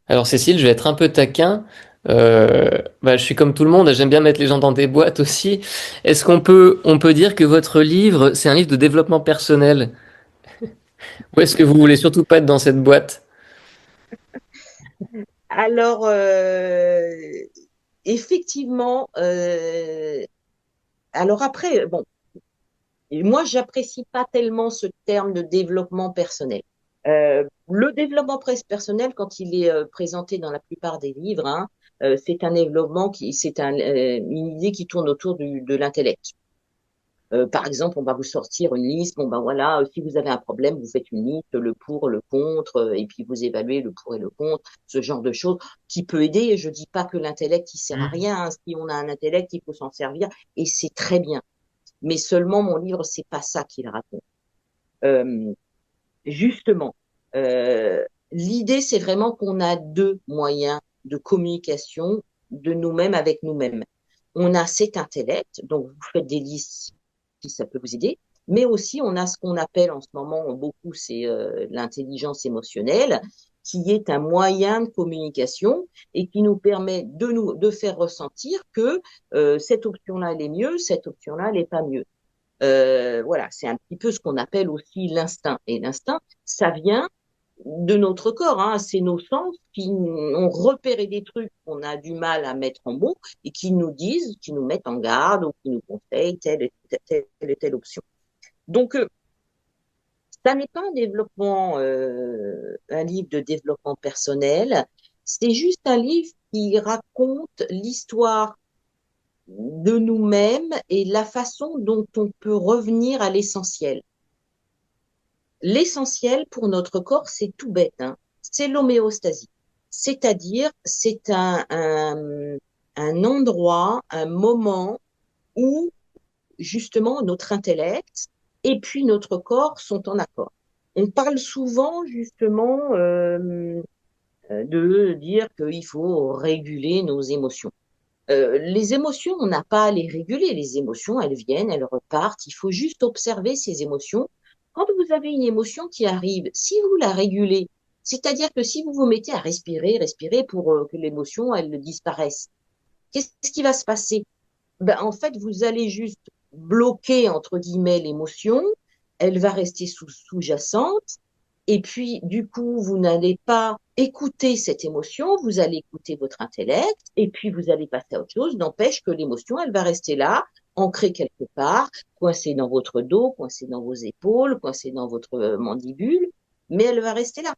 Alors Cécile, je vais être un peu taquin. Je suis comme tout le monde, j'aime bien mettre les gens dans des boîtes aussi. Est-ce on peut dire que votre livre, c'est un livre de développement personnel? Ou est-ce que vous voulez surtout pas être dans cette boîte? Alors, effectivement, alors après, bon, moi, j'apprécie pas tellement ce terme de développement personnel. Le développement personnel, quand il est présenté dans la plupart des livres, hein, c'est un développement une idée qui tourne autour de l'intellect. Par exemple, on va vous sortir une liste. Bon, ben voilà, si vous avez un problème, vous faites une liste, le pour, le contre, et puis vous évaluez le pour et le contre, ce genre de choses qui peut aider. Et je dis pas que l'intellect, il sert à Hmm. rien, hein. Si on a un intellect, il faut s'en servir, et c'est très bien. Mais seulement mon livre, c'est pas ça qu'il raconte. Euh, Justement, euh, l'idée, c'est vraiment qu'on a deux moyens de communication de nous-mêmes avec nous-mêmes. On a cet intellect, donc vous faites des listes si ça peut vous aider, mais aussi on a ce qu'on appelle en ce moment beaucoup, c'est l'intelligence émotionnelle, qui est un moyen de communication et qui nous permet de faire ressentir que cette option-là, elle est mieux, cette option-là, elle n'est pas mieux. Voilà, c'est un petit peu ce qu'on appelle aussi l'instinct. Et l'instinct, ça vient de notre corps, hein. C'est nos sens qui ont repéré des trucs qu'on a du mal à mettre en mots et qui nous disent, qui nous mettent en garde ou qui nous conseillent telle et telle option. Donc, ça n'est pas un livre de développement personnel. C'est juste un livre qui raconte l'histoire de nous-mêmes et la façon dont on peut revenir à l'essentiel. L'essentiel pour notre corps, c'est tout bête, hein. C'est l'homéostasie. C'est-à-dire, c'est un endroit, un moment où justement notre intellect et puis notre corps sont en accord. On parle souvent justement de dire qu'il faut réguler nos émotions. Les émotions, on n'a pas à les réguler. Les émotions, elles viennent, elles repartent. Il faut juste observer ces émotions. Quand vous avez une émotion qui arrive, si vous la régulez, c'est-à-dire que si vous vous mettez à respirer, respirer pour que l'émotion, elle disparaisse, qu'est-ce qui va se passer? Ben, en fait, vous allez juste bloquer, entre guillemets, l'émotion. Elle va rester sous-jacente. Et puis, du coup, vous n'allez pas écouter cette émotion, vous allez écouter votre intellect, et puis vous allez passer à autre chose. N'empêche que l'émotion, elle va rester là, ancrée quelque part, coincée dans votre dos, coincée dans vos épaules, coincée dans votre mandibule, mais elle va rester là.